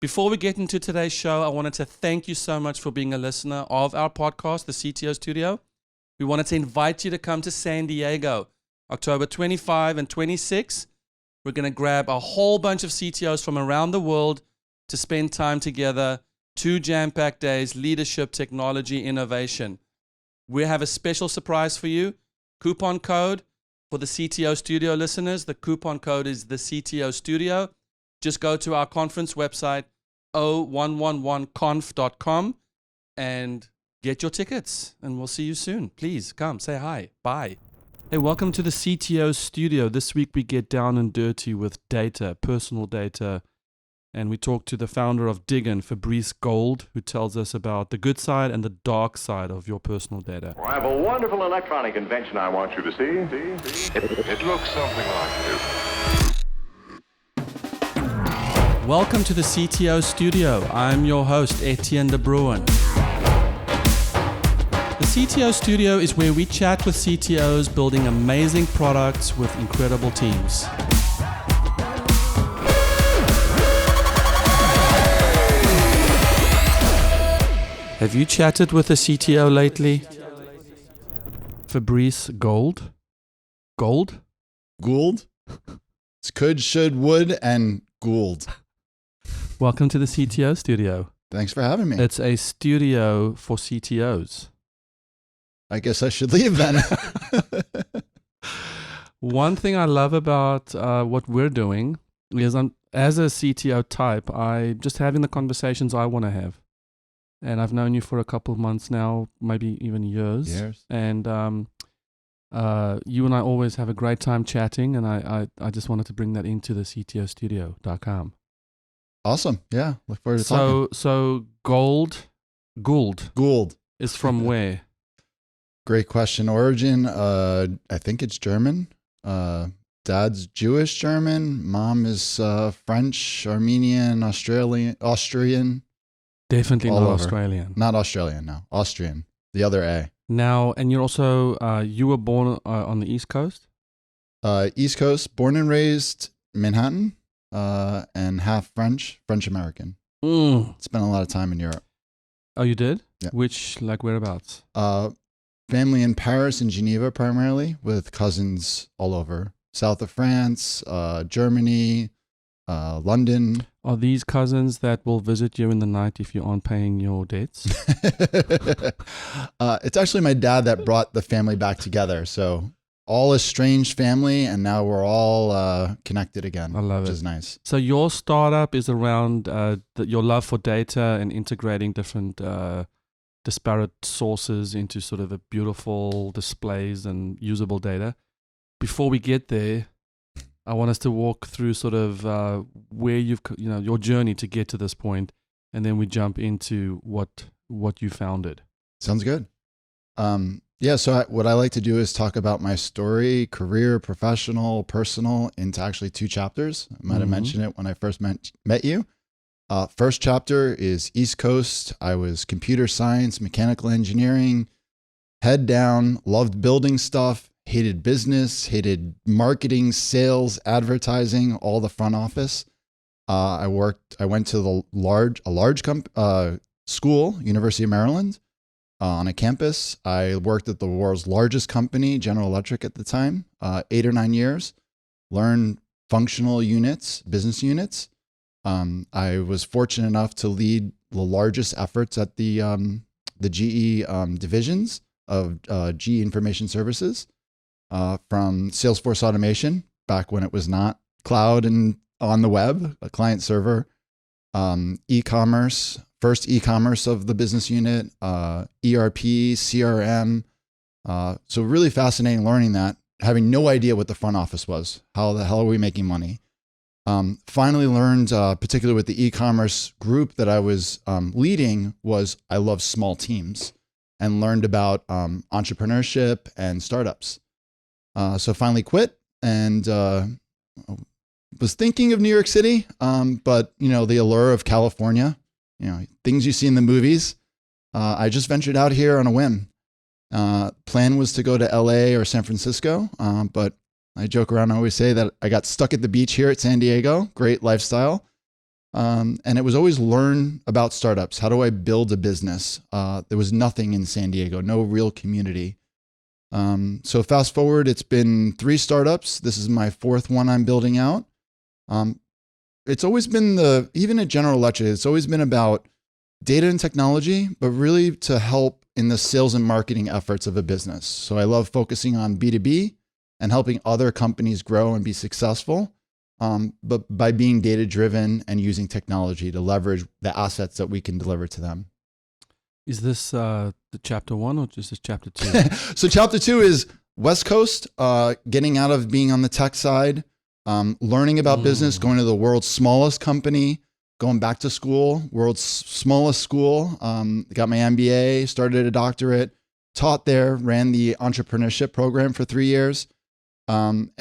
Before we get into today's show, I wanted to thank you so much for being a listener of our podcast, the CTO Studio. We wanted to invite you to come to San Diego, October 25 and 26. We're going to grab a whole bunch of CTOs from around the world to spend time together. 2 jam-packed days, leadership, technology, innovation. We have a special surprise for you. Coupon code for the CTO Studio listeners. The coupon code is the CTO Studio. Just go to our conference website, o111conf.com, and get your tickets. And we'll see you soon. Please come, say hi. Bye. Hey, welcome to the CTO Studio. This week we get down and dirty with data, personal data. And we talk to the founder of Diggen, Fabrice Gould, who tells us about the good side and the dark side of your personal data. I have a wonderful electronic invention I want you to see. It looks something like this. Welcome to the CTO Studio. I'm your host, Etienne de Bruin. The CTO Studio is where we chat with CTOs building amazing products with incredible teams. Have you chatted with a CTO lately? Fabrice Gould? Gould? Gould? It's could, should, would, and Gould. Welcome to the CTO Studio. Thanks for having me. It's a studio for CTOs. I guess I should leave then. One thing I love about what we're doing is as a CTO type, I'm just having the conversations I want to have. And I've known you for a couple of months now, maybe even years. And you and I always have a great time chatting, and I just wanted to bring that into the CTOstudio.com. Awesome. Yeah. Look forward to talking. So Gould is from where? Great question. Origin, I think it's German. Dad's Jewish German. Mom is French, Armenian, Austrian. Definitely All not over. Australian. Not Australian, no. Austrian. The other A. Now, and you're also, you were born on the East Coast? East Coast, born and raised Manhattan, and half French-American. Spent a lot of time in Europe. Oh, you did? Yeah. Which, like, whereabouts? Family in Paris and Geneva primarily, with cousins all over. South of France, Germany, London. Are these cousins that will visit you in the night if you aren't paying your debts? It's actually my dad that brought the family back together. So all estranged family, and now we're all connected again. I love it. Which is nice. So your startup is around your love for data and integrating different disparate sources into sort of a beautiful displays and usable data. Before we get there, I want us to walk through sort of where your journey to get to this point, and then we jump into what you founded. Sounds good. So what I like to do is talk about my story, career, professional, personal, into actually 2 chapters. I might have mentioned it when I first met you. First chapter is East Coast. I was computer science, mechanical engineering, head down, loved building stuff. Hated business, hated marketing, sales, advertising, all the front office. I went to a large school, University of Maryland, on a campus. I worked at the world's largest company, General Electric at the time, 8 or 9 years. Learned functional units, business units. I was fortunate enough to lead the largest efforts at the GE divisions of GE Information Services. From Salesforce automation, back when it was not cloud and on the web, a client server, e-commerce, first e-commerce of the business unit, ERP, CRM. So really fascinating learning that, having no idea what the front office was. How the hell are we making money? Finally learned, particularly with the e-commerce group that I was leading, was I love small teams, and learned about entrepreneurship and startups. So finally quit and was thinking of New York City, but the allure of California, things you see in the movies. I just ventured out here on a whim. Plan was to go to LA or San Francisco, but I joke around and always say that I got stuck at the beach here at San Diego. Great lifestyle. And it was always learn about startups. How do I build a business? There was nothing in San Diego, no real community. So fast forward, it's been 3 startups. This is my 4th one I'm building out. It's always been even at General Electric, it's always been about data and technology, but really to help in the sales and marketing efforts of a business. So I love focusing on B2B and helping other companies grow and be successful, but by being data driven and using technology to leverage the assets that we can deliver to them. Is this the chapter 1 or just this chapter 2? So chapter 2 is West Coast, getting out of being on the tech side, learning about business, going to the world's smallest company, going back to school, world's smallest school, got my MBA, started a doctorate, taught there, ran the entrepreneurship program for 3 years. And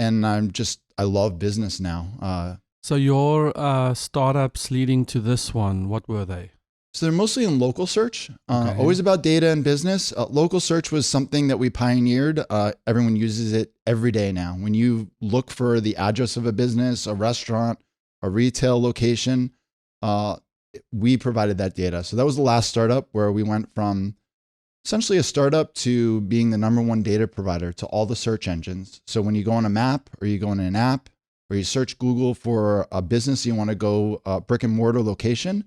I love business now. So your startups leading to this one, what were they? So they're mostly in local search, Okay. always about data and business. Local search was something that we pioneered. Everyone uses it every day now. When you look for the address of a business, a restaurant, a retail location, we provided that data. So that was the last startup where we went from essentially a startup to being the #1 data provider to all the search engines. So when you go on a map or you go on an app or you search Google for a business, you want to go brick and mortar location,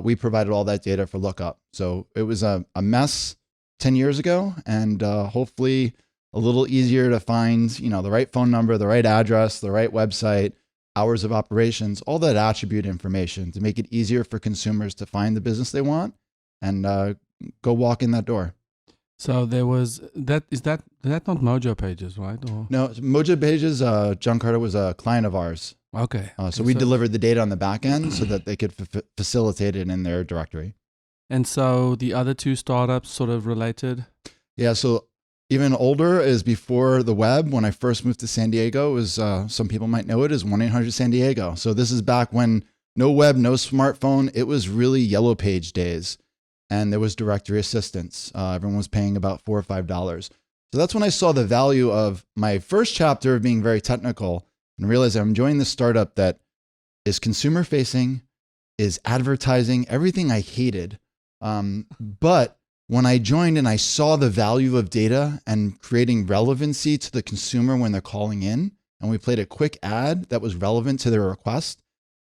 we provided all that data for lookup. So it was a mess 10 years ago, and hopefully a little easier to find, the right phone number, the right address, the right website, hours of operations, all that attribute information to make it easier for consumers to find the business they want and go walk in that door. So there was that. Is that not Mojo Pages, right? Or? No, Mojo Pages, John Carter was a client of ours. Okay. So we delivered the data on the back end so that they could facilitate it in their directory. And so the other 2 startups sort of related? Yeah, so even older is before the web. When I first moved to San Diego, it was some people might know it as 1-800-San Diego. So this is back when no web, no smartphone. It was really Yellow Page days, and there was directory assistance. Everyone was paying about $4 or $5. So that's when I saw the value of my first chapter of being very technical and realized I'm joining this startup that is consumer facing, is advertising, everything I hated. But when I joined and I saw the value of data and creating relevancy to the consumer when they're calling in, and we played a quick ad that was relevant to their request,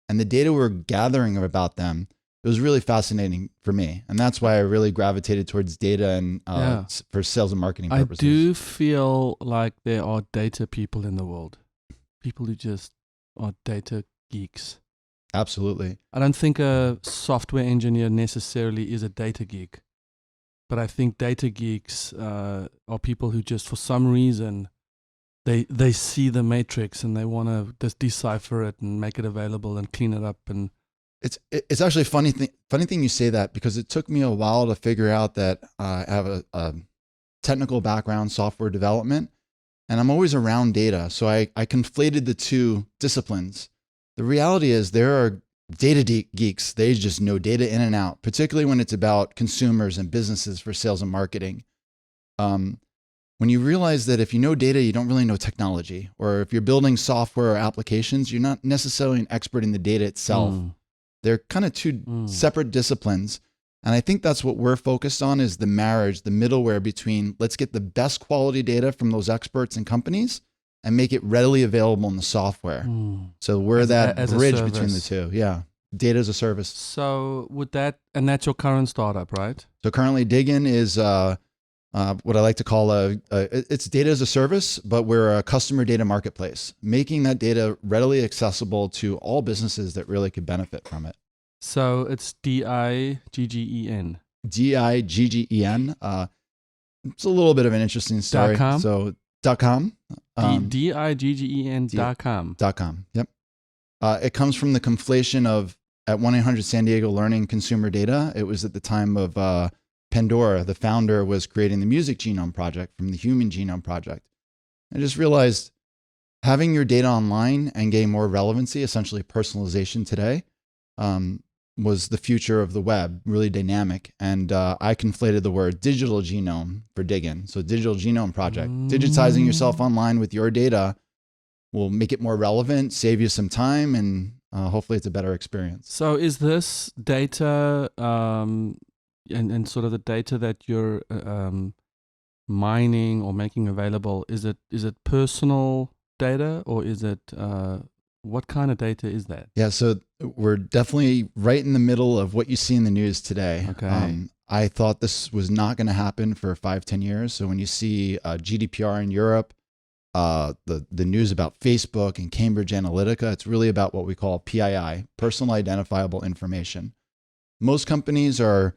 and the data we were gathering about them, it was really fascinating for me. And that's why I really gravitated towards data and for sales and marketing purposes. I do feel like there are data people in the world. People who just are data geeks. Absolutely. I don't think a software engineer necessarily is a data geek, but I think data geeks are people who just, for some reason, they see the matrix and they want to just decipher it and make it available and clean it up. And it's actually funny thing you say that, because it took me a while to figure out that I have a technical background, software development, and I'm always around data. So I conflated the 2 disciplines. The reality is there are data geeks. They just know data in and out, particularly when it's about consumers and businesses for sales and marketing. When you realize that if you know data, you don't really know technology, or if you're building software or applications, you're not necessarily an expert in the data itself. They're kind of 2 separate disciplines. And I think that's what we're focused on, is the marriage, the middleware between let's get the best quality data from those experts and companies and make it readily available in the software. So we're that bridge between the 2. Yeah. Data as a service. so and that's your current startup, right? So currently Diggen is what I like to call it's data as a service, but we're a customer data marketplace, making that data readily accessible to all businesses that really could benefit from it. So it's Diggen. Diggen. It's a little bit of an interesting story. .com? So .com. Diggen.com. .com. Yep. It comes from the conflation of at 1-800-San Diego learning consumer data. It was at the time of Pandora. The founder was creating the music genome project from the human genome project. I just realized having your data online and getting more relevancy, essentially personalization today, was the future of the web, really dynamic. And I conflated the word digital genome for Diggen. So digital genome project, digitizing yourself online with your data will make it more relevant, save you some time, and hopefully it's a better experience. So is this data and sort of the data that you're mining or making available, is it personal data, or is it what kind of data is that? Yeah, so we're definitely right in the middle of what you see in the news today. Okay. I thought this was not going to happen for 5-10 years. So when you see GDPR in Europe, the news about Facebook and Cambridge Analytica, it's really about what we call PII, personal identifiable information. Most companies are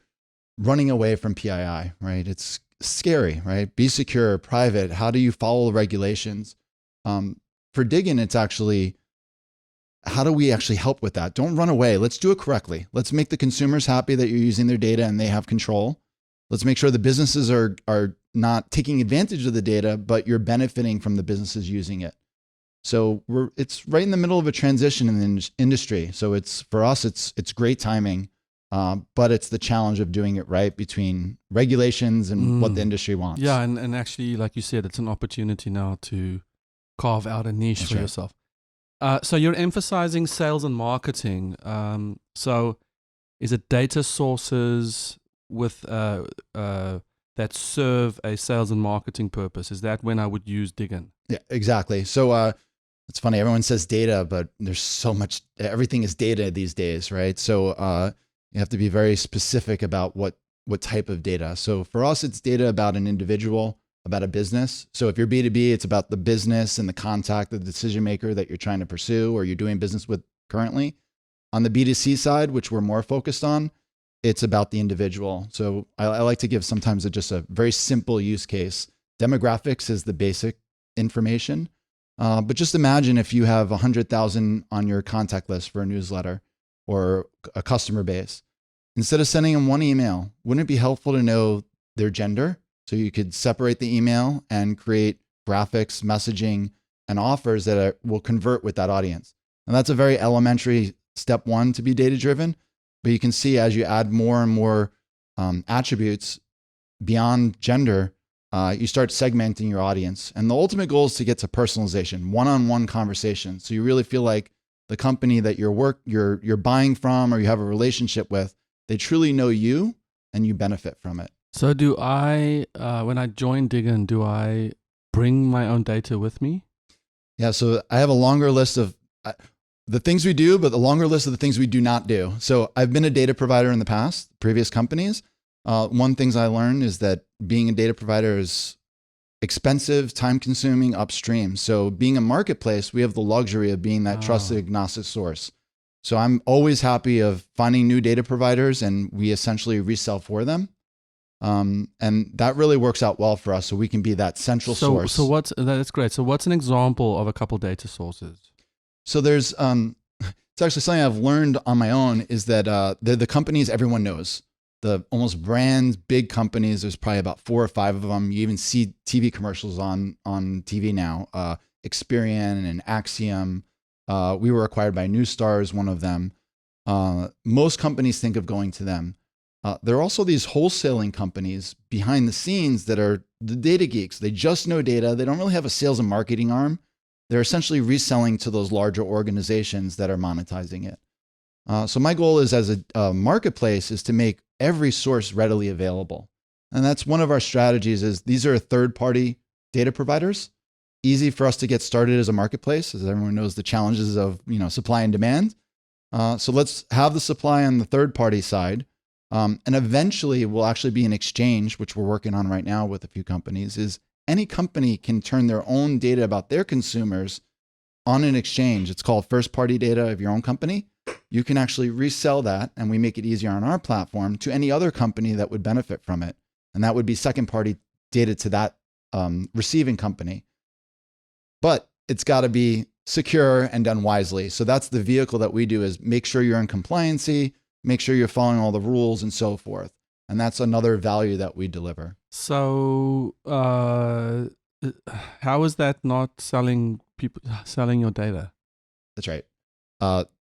running away from PII, right? It's scary, right? Be secure, private. How do you follow regulations? For Diggen, it's actually, how do we actually help with that? Don't run away. Let's do it correctly. Let's make the consumers happy that you're using their data and they have control. Let's make sure the businesses are not taking advantage of the data, but you're benefiting from the businesses using it. So it's right in the middle of a transition in the industry. So for us, it's great timing, but it's the challenge of doing it right between regulations and what the industry wants. Yeah, and actually, like you said, it's an opportunity now to carve out a niche That's for right. yourself. So you're emphasizing sales and marketing. So is it data sources with that serve a sales and marketing purpose? Is that when I would use Diggen? Yeah, exactly. So it's funny. Everyone says data, but there's so much. Everything is data these days, right? So you have to be very specific about what type of data. So for us, it's data about an individual, about a business. So if you're B2B, it's about the business and the contact, the decision maker that you're trying to pursue or you're doing business with currently. On the B2C side, which we're more focused on, it's about the individual. So I like to give sometimes just a very simple use case. Demographics is the basic information. But just imagine if you have 100,000 on your contact list for a newsletter or a customer base. Instead of sending them one email, wouldn't it be helpful to know their gender? So you could separate the email and create graphics, messaging, and offers that will convert with that audience. And that's a very elementary step one to be data-driven. But you can see as you add more and more attributes beyond gender, you start segmenting your audience. And the ultimate goal is to get to personalization, one-on-one conversation. So you really feel like the company that you're buying from or you have a relationship with, they truly know you and you benefit from it. So do I, when I join Diggen, do I bring my own data with me? Yeah, so I have a longer list of the things we do, but the longer list of the things we do not do. So I've been a data provider in the past, previous companies. One things I learned is that being a data provider is expensive, time-consuming, upstream. So being a marketplace, we have the luxury of being that trusted agnostic source. So I'm always happy of finding new data providers, and we essentially resell for them. And that really works out well for us. So we can be that central source. So that's great. So what's an example of a couple data sources? So there's, it's actually something I've learned on my own is that the companies everyone knows, the almost brand big companies. There's probably about 4 or 5 of them. You even see TV commercials on TV now. Experian and Axiom. We were acquired by Newstar, one of them. Most companies think of going to them. There are also these wholesaling companies behind the scenes that are the data geeks. They just know data. They don't really have a sales and marketing arm. They're essentially reselling to those larger organizations that are monetizing it. So my goal is as a marketplace is to make every source readily available. And that's one of our strategies is these are third-party data providers. Easy for us to get started as a marketplace, as everyone knows the challenges of supply and demand. So let's have the supply on the third-party side. And eventually we'll actually be an exchange, which we're working on right now with a few companies, is any company can turn their own data about their consumers on an exchange. It's called first-party data of your own company. You can actually resell that, and we make it easier on our platform to any other company that would benefit from it. And that would be second-party data to that receiving company. But it's got to be secure and done wisely. So that's the vehicle that we do is make sure you're in compliancy, make sure you're following all the rules and so forth. And that's another value that we deliver. So how is that not selling your data? That's right.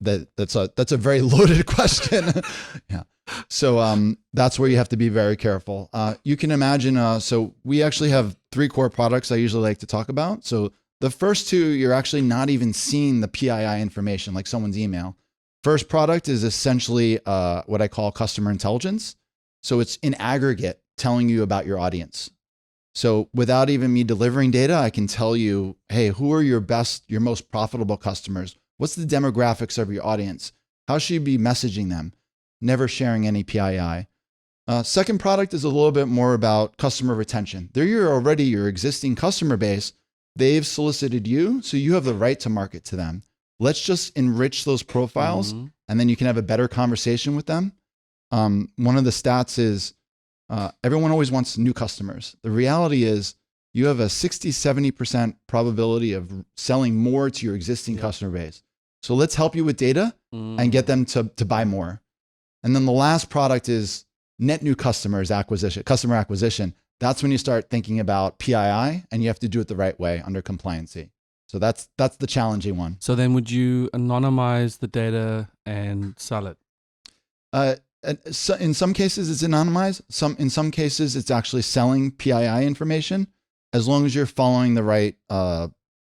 That's a very loaded question. Yeah. So that's where you have to be very careful. You can imagine, so we actually have 3 core products I usually like to talk about. So the first 2, you're actually not even seeing the PII information, like someone's email. First product is essentially what I call customer intelligence. So it's in aggregate telling you about your audience. So without even me delivering data, I can tell you, hey, who are your most profitable customers? What's the demographics of your audience? How should you be messaging them? Never sharing any PII. Second product is a little bit more about customer retention. They're already your existing customer base. They've solicited you, so you have the right to market to them. Let's just enrich those profiles, and then you can have a better conversation with them. One of the stats is everyone always wants new customers. The reality is you have a 60-70% probability of selling more to your existing customer base. So let's help you with data and get them to buy more. And then the last product is net new customer acquisition. That's when you start thinking about PII, and you have to do it the right way under compliancy. So that's the challenging one. So then would you anonymize the data and sell it? So in some cases it's anonymized. In some cases it's actually selling PII information, as long as you're following the right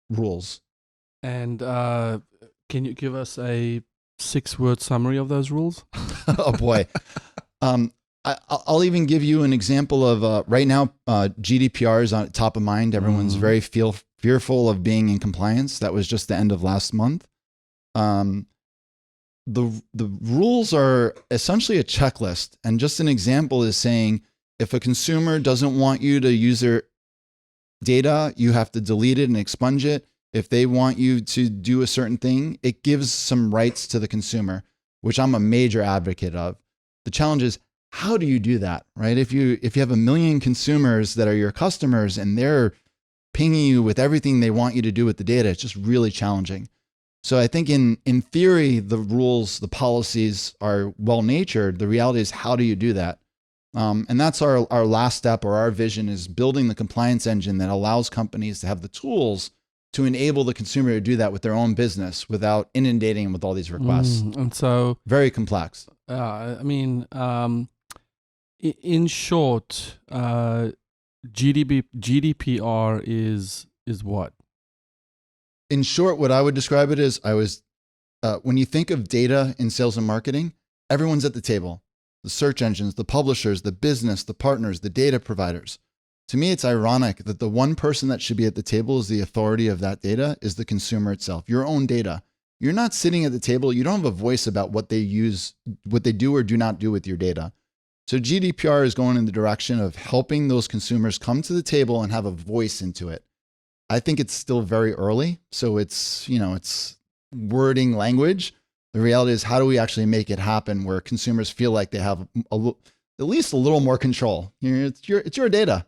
rules. And can you give us a 6-word summary of those rules? Oh boy. I'll even give you an example of right now, GDPR is on top of mind. Everyone's very fearful of being in compliance. That was just the end of last month. The rules are essentially a checklist. And just an example is saying, if a consumer doesn't want you to use their data, you have to delete it and expunge it. If they want you to do a certain thing, it gives some rights to the consumer, which I'm a major advocate of. The challenge is, how do you do that, right? If you have 1 million consumers that are your customers and they're pinging you with everything they want you to do with the data, it's just really challenging. So I think in theory, the rules, the policies are well-natured. The reality is, how do you do that? And that's our last step, or our vision, is building the compliance engine that allows companies to have the tools to enable the consumer to do that with their own business without inundating them with all these requests. And so very complex. In short, GDPR is what? In short, what I would describe it as, when you think of data in sales and marketing, everyone's at the table. The search engines, the publishers, the business, the partners, the data providers. To me, it's ironic that the one person that should be at the table as the authority of that data is the consumer itself, your own data. You're not sitting at the table. You don't have a voice about what they do or do not do with your data. So GDPR is going in the direction of helping those consumers come to the table and have a voice into it. I think it's still very early. So it's wording language. The reality is, how do we actually make it happen where consumers feel like they have at least a little more control? It's your data.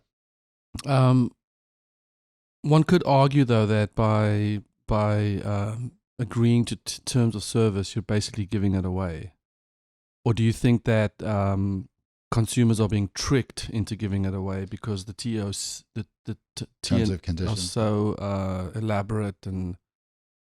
One could argue, though, that by agreeing to terms of service, you're basically giving it away. Or do you think that consumers are being tricked into giving it away because the terms of condition are so elaborate? And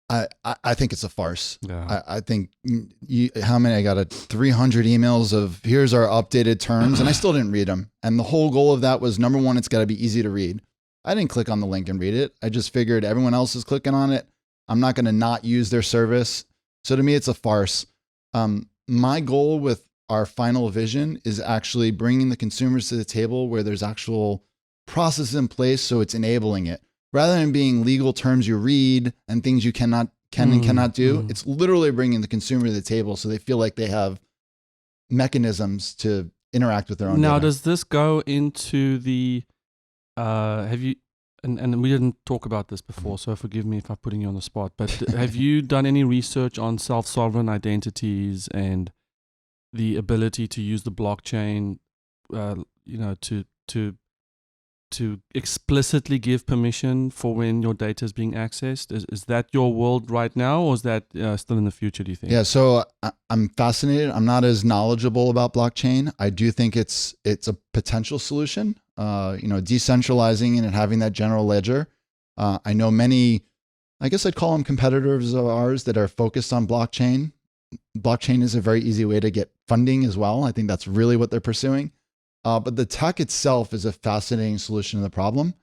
I think it's a farce. Yeah. I think I got 300 emails of, here's our updated terms, and I still didn't read them. And the whole goal of that was, number one, it's got to be easy to read. I didn't click on the link and read it. I just figured everyone else is clicking on it. I'm not going to not use their service. So to me, it's a farce. My goal with our final vision is actually bringing the consumers to the table where there's actual processes in place, so it's enabling it. Rather than being legal terms you read and things you can and cannot do, it's literally bringing the consumer to the table so they feel like they have mechanisms to interact with their own Now, data. does this go into the, have you, and we didn't talk about this before, so forgive me if I'm putting you on the spot, but have you done any research on self-sovereign identities and the ability to use the blockchain, to explicitly give permission for when your data is being accessed? Is that your world right now, or is that still in the future, do you think? Yeah, so I'm fascinated. I'm not as knowledgeable about blockchain. I do think it's a potential solution, decentralizing it and having that general ledger. I know many, I guess I'd call them competitors of ours that are focused on blockchain. Blockchain is a very easy way to get funding as well. I think that's really what they're pursuing. But the tech itself is a fascinating solution to the problem.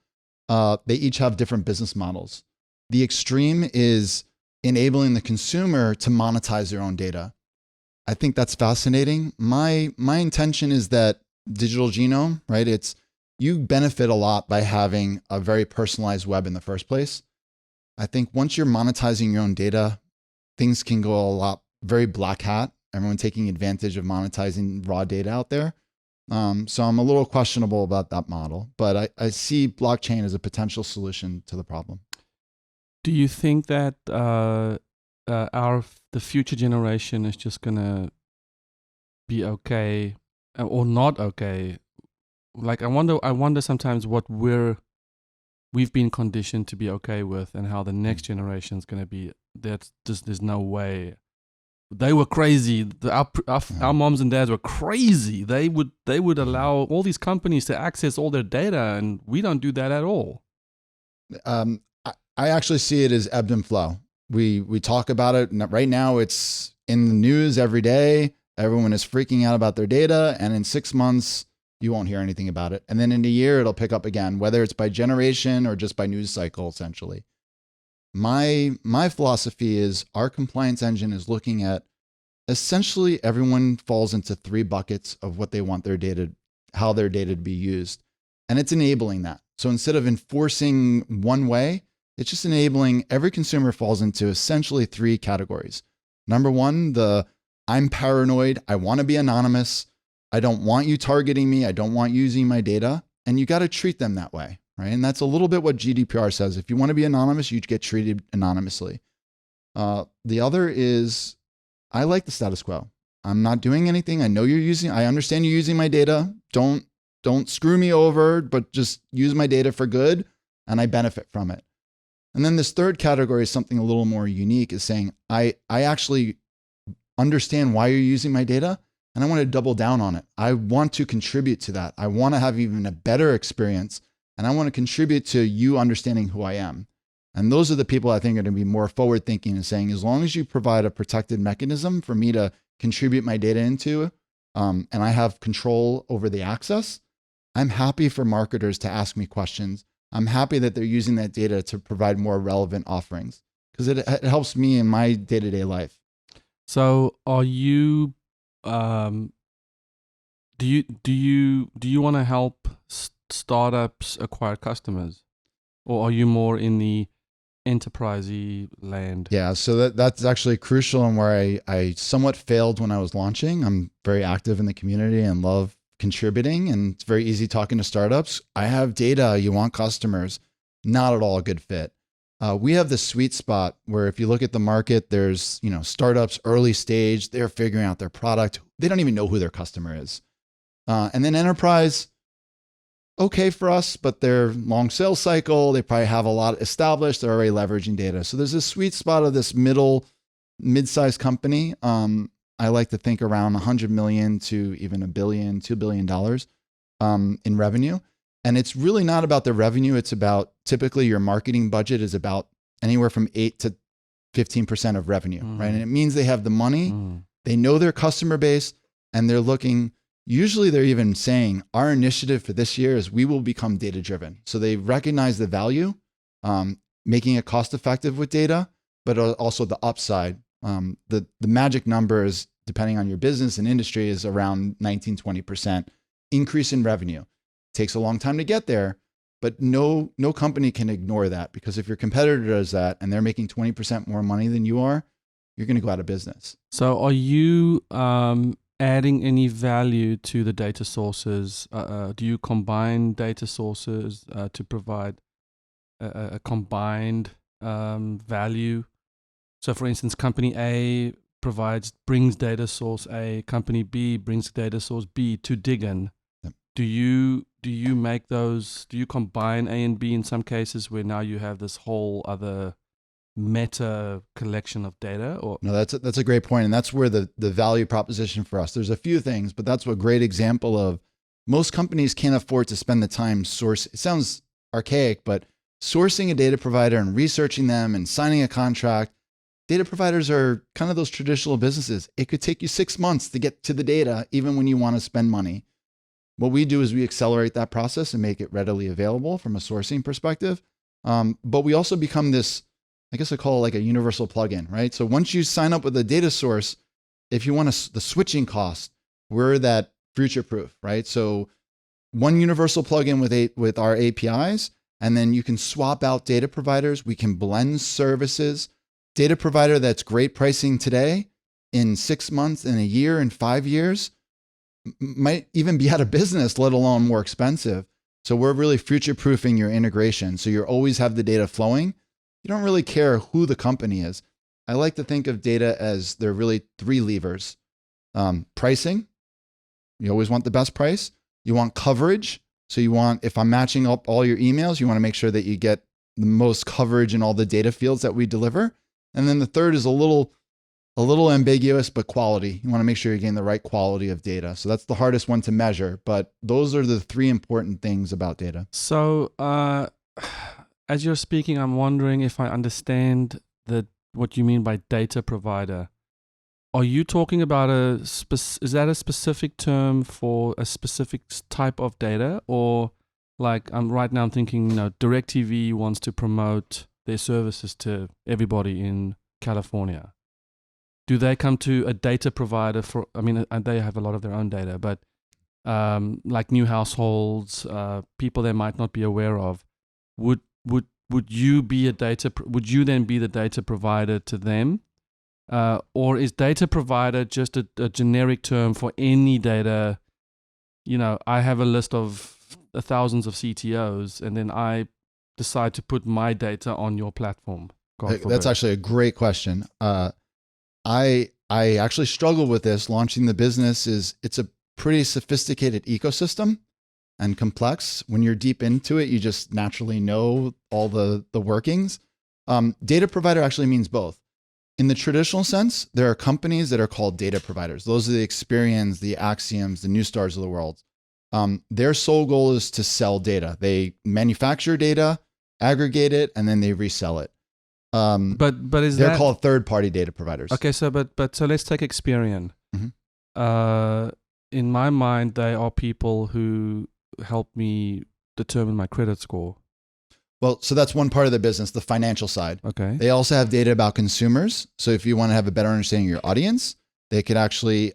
They each have different business models. The extreme is enabling the consumer to monetize their own data. I think that's fascinating. My intention is that digital genome, right? It's you benefit a lot by having a very personalized web in the first place. I think once you're monetizing your own data, things can go a lot very black hat. Everyone taking advantage of monetizing raw data out there. So I'm a little questionable about that model, but I see blockchain as a potential solution to the problem. Do you think that the future generation is just gonna be okay or not okay? Like I wonder sometimes what we've been conditioned to be okay with, and how the next generation is gonna be. That's just there's no way. They were crazy. Our moms and dads were crazy. They would allow all these companies to access all their data, and we don't do that at all. I actually see it as ebb and flow. We talk about it right now. It's in the news every day. Everyone is freaking out about their data, and in 6 months you won't hear anything about it. And then in a year it'll pick up again, whether it's by generation or just by news cycle, essentially. My philosophy is our compliance engine is looking at essentially everyone falls into 3 buckets of what they want their data, how their data to be used. And it's enabling that. So instead of enforcing one way, it's just enabling every consumer falls into essentially 3 categories. Number 1, I'm paranoid. I want to be anonymous. I don't want you targeting me. I don't want you using my data. And you got to treat them that way, right? And that's a little bit what GDPR says. If you want to be anonymous, you get treated anonymously. The other is, I like the status quo. I'm not doing anything. I understand you're using my data. Don't screw me over, but just use my data for good, and I benefit from it. And then this third category is something a little more unique, is saying, I actually understand why you're using my data, and I want to double down on it. I want to contribute to that. I want to have even a better experience, and I want to contribute to you understanding who I am. And those are the people I think are going to be more forward thinking and saying, as long as you provide a protected mechanism for me to contribute my data into, and I have control over the access, I'm happy for marketers to ask me questions. I'm happy that they're using that data to provide more relevant offerings, because it helps me in my day-to-day life. So are you, do you want to help startups acquire customers, or are you more in the enterprisey land? Yeah, so that's actually crucial, and where I somewhat failed when I was launching. I'm very active in the community and love contributing, and it's very easy talking to startups. I have data, you want customers. Not at all a good fit. We have this sweet spot where if you look at the market, there's startups early stage, they're figuring out their product. They don't even know who their customer is. And then enterprise, okay for us, but they're long sales cycle. They probably have a lot established. They're already leveraging data. So there's a sweet spot of this mid-sized company. I like to think around 100 million to even $1 billion, $2 billion in revenue. And it's really not about the revenue. It's about, typically your marketing budget is about anywhere from 8 to 15% of revenue, right? And it means they have the money, they know their customer base, and they're looking, usually they're even saying, our initiative for this year is we will become data driven. So they recognize the value, making it cost effective with data, but also the upside. The magic numbers, depending on your business and industry, is around 19, 20% increase in revenue. Takes a long time to get there, but no company can ignore that, because if your competitor does that and they're making 20% more money than you are, you're going to go out of business. So are you adding any value to the data sources? Do you combine data sources to provide a combined value? So for instance, company A brings data source A, company B brings data source B to Diggen. Yep. Do you make those, do you combine A and B in some cases where now you have this whole other meta collection of data? Or no, that's a great point. And that's where the value proposition for us, there's a few things, but that's a great example of most companies can't afford to spend the time it sounds archaic, but sourcing a data provider and researching them and signing a contract. Data providers are kind of those traditional businesses. It could take you 6 months to get to the data, even when you want to spend money. What we do is we accelerate that process and make it readily available from a sourcing perspective. But we also become this, I guess I call it like a universal plugin, right? So once you sign up with a data source, if you want the switching cost, we're that future proof, right? So one universal plugin with our APIs, and then you can swap out data providers. We can blend services. Data provider that's great pricing today, in 6 months, in a year, in 5 years, might even be out of business, let alone more expensive. So we're really future-proofing your integration. So you always have the data flowing. You don't really care who the company is. I like to think of data as there are really 3 levers. Pricing, you always want the best price. You want coverage. So you want, if I'm matching up all your emails, you want to make sure that you get the most coverage in all the data fields that we deliver. And then the third is a little ambiguous, but quality. You want to make sure you're getting the right quality of data. So that's the hardest one to measure, but those are the 3 important things about data. So as you're speaking, I'm wondering if I understand what you mean by data provider. Are you talking about is that a specific term for a specific type of data? Or like right now I'm thinking, DirecTV wants to promote their services to everybody in California. Do they come to a data provider they have a lot of their own data, but like new households, people they might not be aware of, would you then be the data provider to them? Or is data provider just a generic term for any data? I have a list of thousands of CTOs, and then I decide to put my data on your platform. That's actually a great question. I actually struggle with this. Launching the business it's a pretty sophisticated ecosystem and complex. When you're deep into it, you just naturally know all the workings. Data provider actually means both. In the traditional sense, there are companies that are called data providers. Those are the Experians, the Axioms, the Newstars of the world. Their sole goal is to sell data. They manufacture data, aggregate it, and then they resell it. But they're called third-party data providers. Okay, so so let's take Experian. Mm-hmm. In my mind, they are people who help me determine my credit score. Well, so that's one part of the business, the financial side. Okay. They also have data about consumers. So if you want to have a better understanding of your audience, they could actually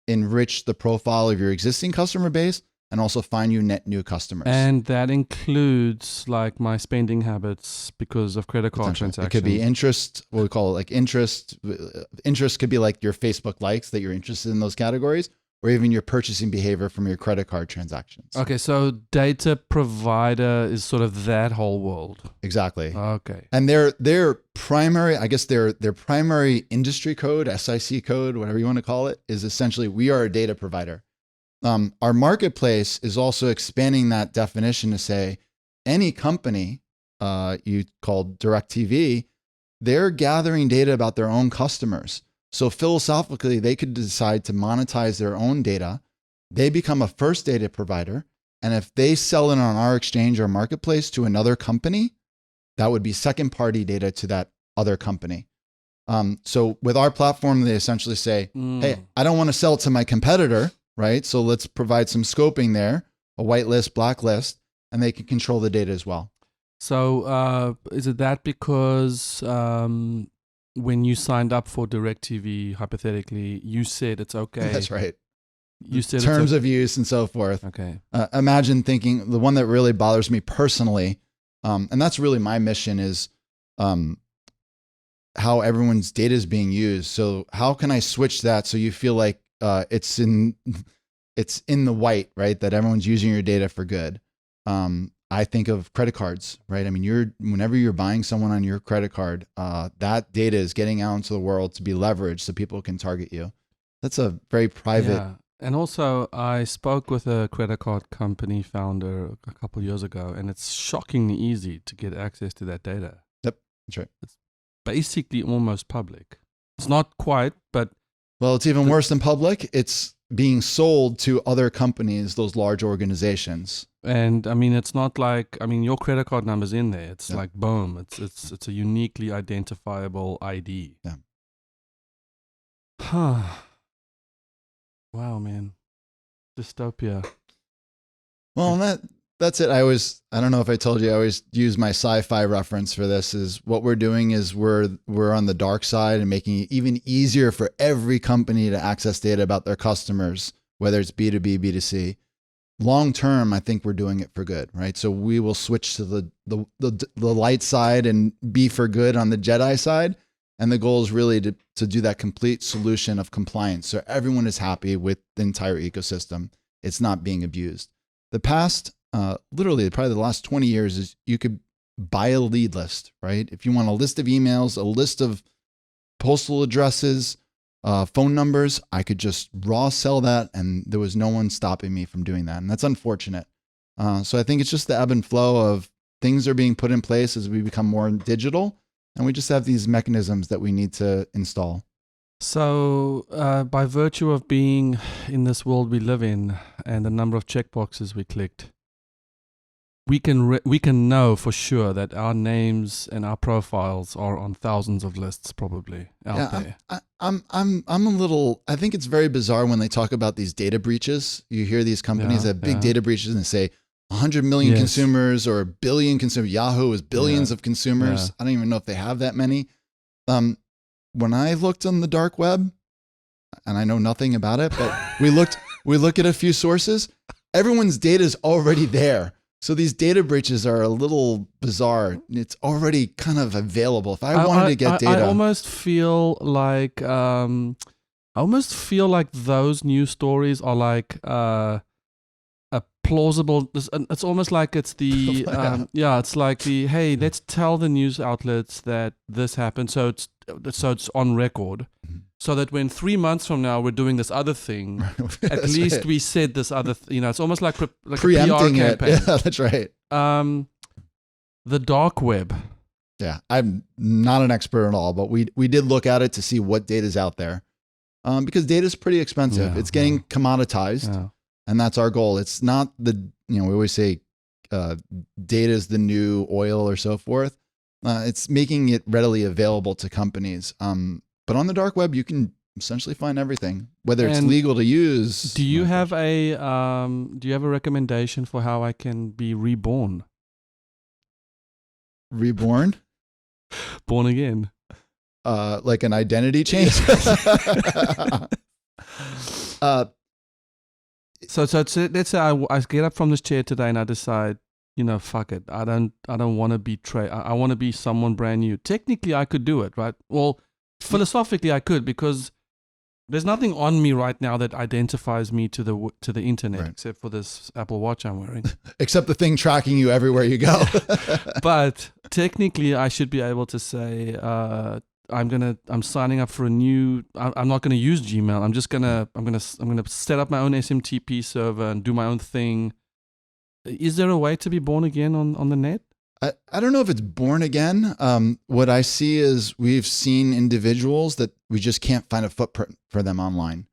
enrich the profile of your existing customer base and also find you net new customers. And that includes like my spending habits because of credit card transactions. It could be interest, what we call it like interest. Interest could be like your Facebook likes that you're interested in those categories, or even your purchasing behavior from your credit card transactions. Okay, so data provider is sort of that whole world. Exactly. Okay. And their primary, I guess their primary industry code, SIC code, whatever you want to call it, is essentially we are a data provider. Our marketplace is also expanding that definition to say any company you call DirecTV, they're gathering data about their own customers. So philosophically, they could decide to monetize their own data. They become a first data provider. And if they sell it on our exchange or marketplace to another company, that would be second party data to that other company. So with our platform, they essentially say, hey, I don't want to sell it to my competitor, right? So let's provide some scoping there, a whitelist, blacklist, and they can control the data as well. So is it that because when you signed up for DirecTV, hypothetically, you said it's okay? That's right. You said terms of use and so forth. Okay. Imagine thinking the one that really bothers me personally, and that's really my mission, is how everyone's data is being used. So how can I switch that so you feel like it's in the white, right? That everyone's using your data for good. I think of credit cards, right? I mean, whenever you're buying someone on your credit card, that data is getting out into the world to be leveraged so people can target you. That's a very private. Yeah. And also, I spoke with a credit card company founder a couple of years ago, and it's shockingly easy to get access to that data. Yep, that's right. It's basically almost public. It's not quite, but... Well, it's even worse than public. It's being sold to other companies, those large organizations. And I mean, it's not like, I mean, your credit card number's in there. It's like, boom, it's a uniquely identifiable ID. Yeah. Huh. Wow, man. Dystopia. Well, That's it. I don't know if I told you, I always use my sci-fi reference for this. Is what we're doing is we're on the dark side and making it even easier for every company to access data about their customers, whether it's B2B, B2C. Long term, I think we're doing it for good, right? So we will switch to the light side and be for good on the Jedi side. And the goal is really to do that complete solution of compliance. So everyone is happy with the entire ecosystem. It's not being abused. The past, literally probably the last 20 years is you could buy a lead list, right? If you want a list of emails, a list of postal addresses, phone numbers, I could just raw sell that. And there was no one stopping me from doing that. And that's unfortunate. So I think it's just the ebb and flow of things are being put in place as we become more digital. And we just have these mechanisms that we need to install. So by virtue of being in this world we live in and the number of checkboxes we clicked, we can know for sure that our names and our profiles are on thousands of lists probably out there. I'm a little, I think it's very bizarre when they talk about these data breaches. You hear these companies that have big data breaches and they say 100 million consumers or a billion consumers. Yahoo is billions of consumers. I don't even know if they have that many. When I looked on the dark web, and I know nothing about it, but we look at a few sources, everyone's data is already there. So these data breaches are a little bizarre. It's already kind of available. If I wanted to get data, I almost feel like those news stories are like a plausible. It's almost like it's the it's like the hey, let's tell the news outlets that this happened, so it's on record. So that when 3 months from now we're doing this other thing, at least we said this other, it's almost like preempting a PR campaign. Yeah, that's right. The dark web. Yeah, I'm not an expert at all, but we did look at it to see what data is out there, because data is pretty expensive. It's getting commoditized, and that's our goal. It's not we always say data is the new oil or so forth. It's making it readily available to companies. But on the dark web, you can essentially find everything, whether it's legal to use. Do you have a recommendation for how I can be reborn? Reborn? Born again? Like an identity change? So let's say I get up from this chair today and I decide, fuck it. I don't want to be I want to be someone brand new. Technically, I could do it, right? Well, philosophically, I could, because there's nothing on me right now that identifies me to the internet, except for this Apple Watch I'm wearing. Except the thing tracking you everywhere you go. But technically, I should be able to say, I'm signing up for a new. I'm not going to use Gmail. I'm gonna set up my own SMTP server and do my own thing. Is there a way to be born again on the net? I don't know if it's born again. What I see is we've seen individuals that we just can't find a footprint for them online.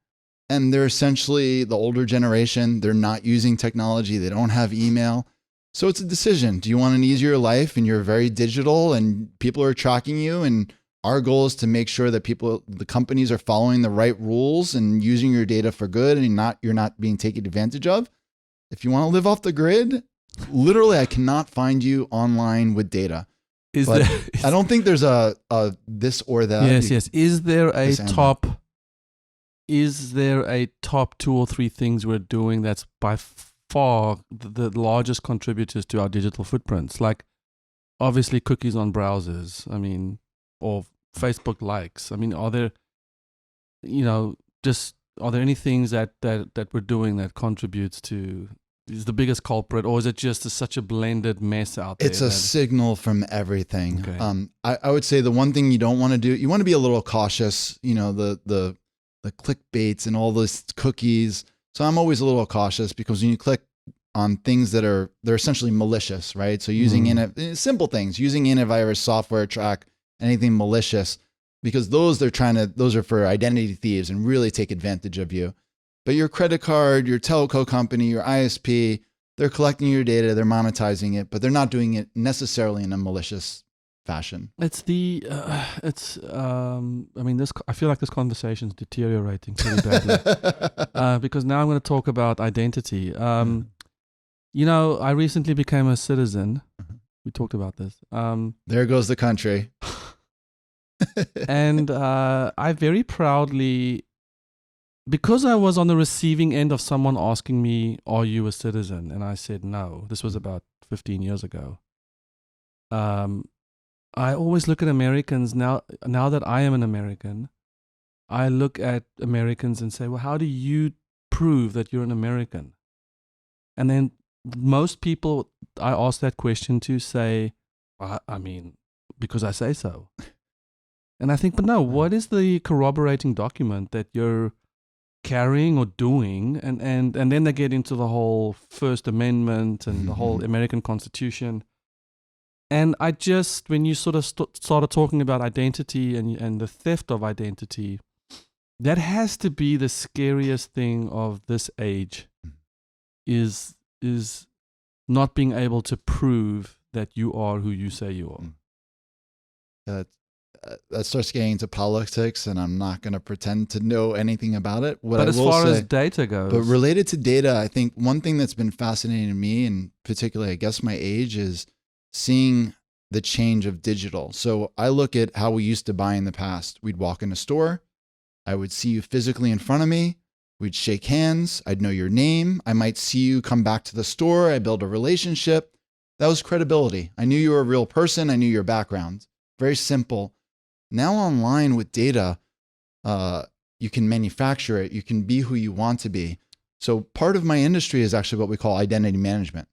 And they're essentially the older generation. They're not using technology. They don't have email. So it's a decision. Do you want an easier life and you're very digital and people are tracking you? And our goal is to make sure that the companies are following the right rules and using your data for good and you're not being taken advantage of. If you want to live off the grid, literally, I cannot find you online with data. I don't think there's a this or that. Yes. Is there a top 2 or 3 things we're doing that's by far the largest contributors to our digital footprints? Like, obviously, cookies on browsers. Or Facebook likes. Are there, are there any things that we're doing that contributes to? Is the biggest culprit, or is it just such a blended mess out there? It's a signal from everything. Okay. I would say the one thing you don't want to do, you want to be a little cautious, the clickbaits and all those cookies. So I'm always a little cautious, because when you click on things they're essentially malicious, right? So using simple things, using antivirus software to track anything malicious, because those are for identity thieves and really take advantage of you. But your credit card, your telco company, your ISP, they're collecting your data, they're monetizing it, but they're not doing it necessarily in a malicious fashion. It's I feel like this conversation is deteriorating pretty badly, because now I'm going to talk about identity. I recently became a citizen. We talked about this. There goes the country. And I very proudly, because I was on the receiving end of someone asking me, "Are you a citizen?" And I said no. This was about 15 years ago. I always look at Americans now that I am an American. I look at Americans and say, well, how do you prove that you're an American? And then most people I ask that question to say, I mean, because I say so. And I think, but no, what is the corroborating document that you're carrying or doing? And then they get into the whole First Amendment and the whole American Constitution. And I just, when you sort of started talking about identity and the theft of identity, that has to be the scariest thing of this age, is not being able to prove that you are who you say you are. That starts getting into politics, and I'm not going to pretend to know anything about it. But as far as data goes. But related to data, I think one thing that's been fascinating to me, and particularly I guess my age, is seeing the change of digital. So I look at how we used to buy in the past. We'd walk in a store. I would see you physically in front of me. We'd shake hands. I'd know your name. I might see you come back to the store. I build a relationship. That was credibility. I knew you were a real person. I knew your background. Very simple. Now online with data, you can manufacture it. You can be who you want to be. So part of my industry is actually what we call identity management.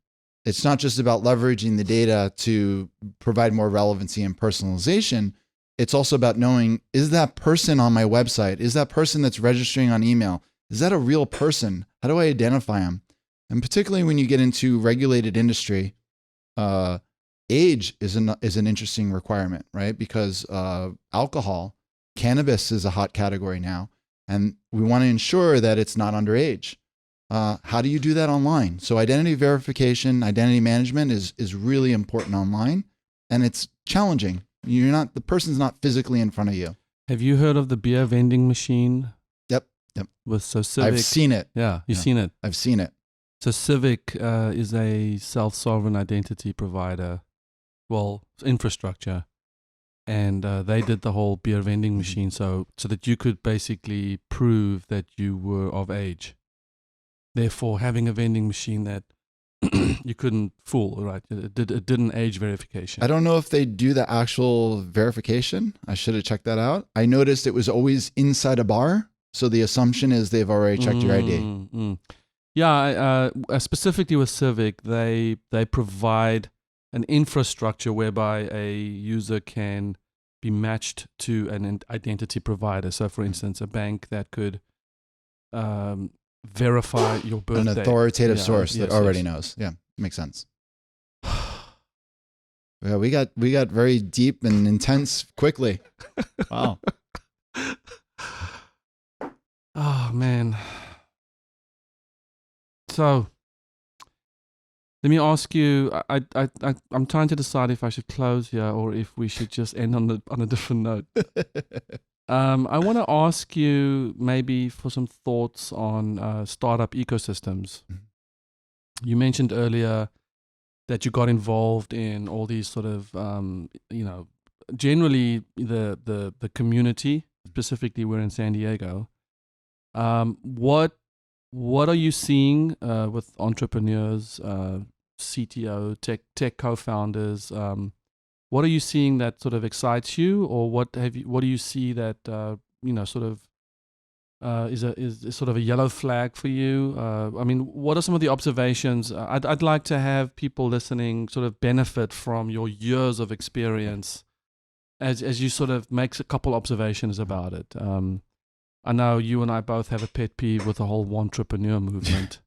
It's not just about leveraging the data to provide more relevancy and personalization. It's also about knowing, is that person on my website? Is that person that's registering on email? Is that a real person? How do I identify them? And particularly when you get into regulated industry, age is an interesting requirement, right? Because alcohol, cannabis is a hot category now, and we want to ensure that it's not underage. How do you do that online? So identity verification, identity management is really important online, and it's challenging. The person's not physically in front of you. Have you heard of the beer vending machine? Yep. With Civic. I've seen it. Yeah, you've seen it. I've seen it. So Civic is a self-sovereign identity provider, well, infrastructure, and they did the whole beer vending machine so that you could basically prove that you were of age. Therefore, having a vending machine that you couldn't fool, right? It didn't age verification. I don't know if they do the actual verification. I should have checked that out. I noticed it was always inside a bar. So the assumption is they've already checked your ID. Yeah, specifically with Civic, they provide an infrastructure whereby a user can be matched to an identity provider. So, for instance, a bank that could verify your birthday. An authoritative source that already knows. Yeah, makes sense. Yeah, we got very deep and intense quickly. Wow. Oh man. So let me ask you. I'm trying to decide if I should close here or if we should just end on a different note. I want to ask you maybe for some thoughts on startup ecosystems. You mentioned earlier that you got involved in all these sort of, generally the community. Specifically, we're in San Diego. What are you seeing with entrepreneurs, CTO, tech co-founders? What are you seeing that sort of excites you, or what do you see that is sort of a yellow flag for you? I mean, what are some of the observations? I'd like to have people listening sort of benefit from your years of experience as you sort of make a couple observations about it. I know you and I both have a pet peeve with the whole wantrepreneur movement.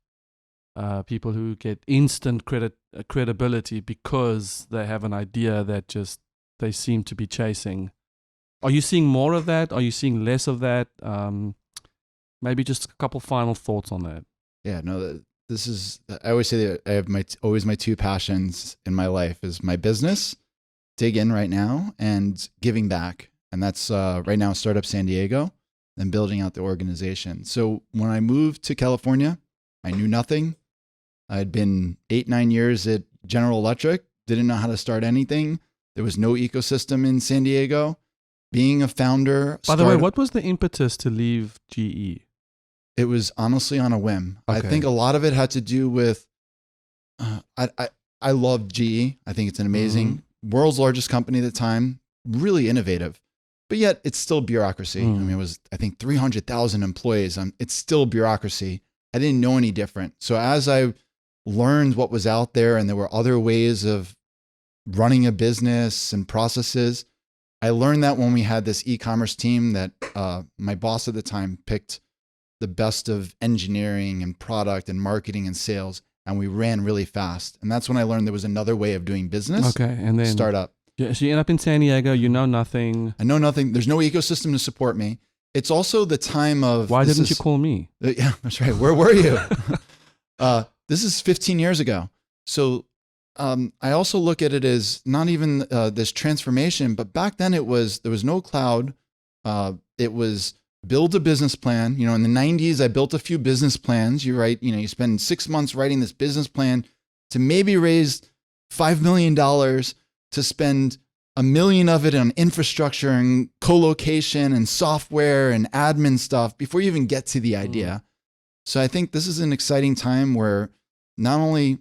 People who get instant credibility because they have an idea that just they seem to be chasing. Are you seeing more of that? Are you seeing less of that? Maybe just a couple final thoughts on that. Yeah, no, this is, I always say that I have always my two passions in my life is my business, Diggen right now, and giving back. And that's right now Startup San Diego and building out the organization. So when I moved to California, I knew nothing. I'd been 8-9 years at General Electric, didn't know how to start anything. There was no ecosystem in San Diego. Being a founder. By the way, what was the impetus to leave GE? It was honestly on a whim. Okay. I think a lot of it had to do with, I love GE. I think it's an amazing, world's largest company at the time, really innovative, but yet it's still bureaucracy. I mean, it was, I think 300,000 employees. It's still bureaucracy. I didn't know any different. So as I learned what was out there and there were other ways of running a business and processes, I learned that when we had this e-commerce team that my boss at the time picked the best of engineering and product and marketing and sales, and we ran really fast. And that's when I learned there was another way of doing business. Okay, and then startup. Yeah, so you end up in San Diego. You know nothing. I know nothing. There's no ecosystem to support me. It's also the time of. Why didn't you call me? Yeah, that's right. Where were you? This is 15 years ago. So I also look at it as not even this transformation, but back then there was no cloud. It was build a business plan. In the 90s, I built a few business plans. You spend 6 months writing this business plan to maybe raise $5 million to spend $1 million of it on infrastructure and co-location and software and admin stuff before you even get to the idea. So I think this is an exciting time where not only,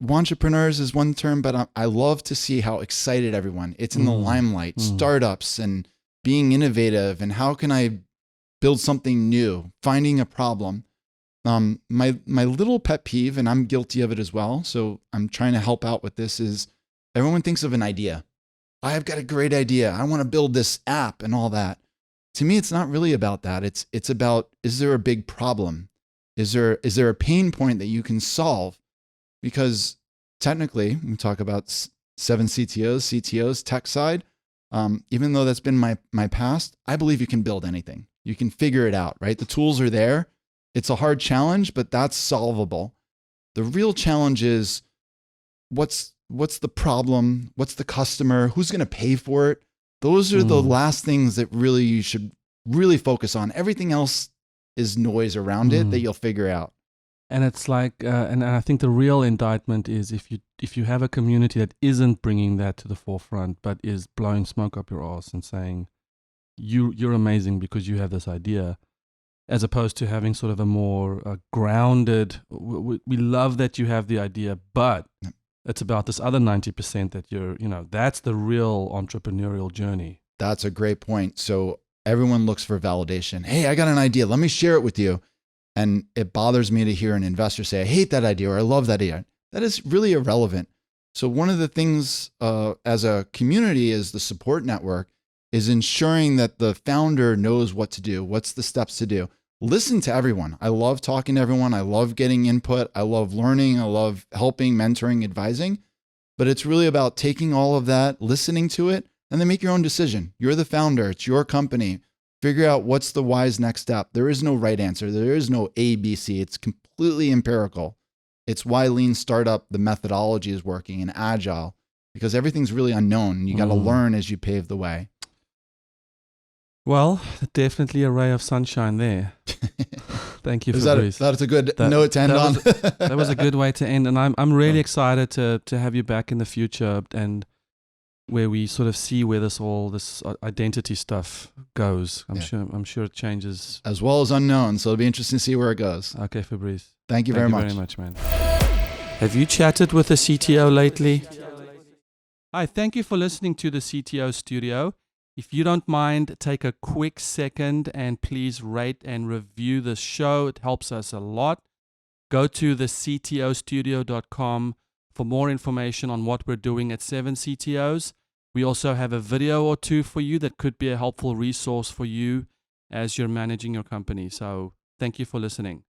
entrepreneurs is one term, but I love to see how excited everyone. It's in the limelight, startups and being innovative and how can I build something new, finding a problem. My little pet peeve, and I'm guilty of it as well, so I'm trying to help out with this, is everyone thinks of an idea. I've got a great idea. I want to build this app and all that. To me, it's not really about that. It's about, is there a big problem? Is there a pain point that you can solve? Because technically, we talk about 7 CTOs, tech side. Even though that's been my past, I believe you can build anything. You can figure it out, right? The tools are there. It's a hard challenge, but that's solvable. The real challenge is what's the problem? What's the customer? Who's going to pay for it? Those are the last things that really you should really focus on. Everything else is noise around it that you'll figure out. And it's like, and I think the real indictment is if you have a community that isn't bringing that to the forefront, but is blowing smoke up your ass and saying, you're amazing because you have this idea, as opposed to having sort of a more grounded, we love that you have the idea, but it's about this other 90% that that's the real entrepreneurial journey. That's a great point. So everyone looks for validation. Hey, I got an idea. Let me share it with you. And it bothers me to hear an investor say, I hate that idea or I love that idea. That is really irrelevant. So one of the things as a community is the support network is ensuring that the founder knows what to do. What's the steps to do? Listen to everyone. I love talking to everyone. I love getting input. I love learning. I love helping, mentoring, advising. But it's really about taking all of that, listening to it, and then make your own decision. You're the founder. It's your company. Figure out what's the wise next step. There is no right answer. There is no A, B, C. It's completely empirical. It's why lean startup, the methodology is working, and agile, because everything's really unknown. You got to learn as you pave the way. Well, definitely a ray of sunshine there. Thank you, Fabrice. That's a good note to end on. That was a good way to end. And I'm really excited to have you back in the future and where we sort of see where this identity stuff goes. I'm sure it changes. As well as unknown. So it'll be interesting to see where it goes. Okay, Fabrice. Thank you very much. Thank you very much, man. Have you chatted with a CTO lately? Hi, thank you for listening to the CTO Studio. If you don't mind, take a quick second and please rate and review the show. It helps us a lot. Go to the ctostudio.com for more information on what we're doing at 7 CTOs. We also have a video or two for you that could be a helpful resource for you as you're managing your company. So thank you for listening.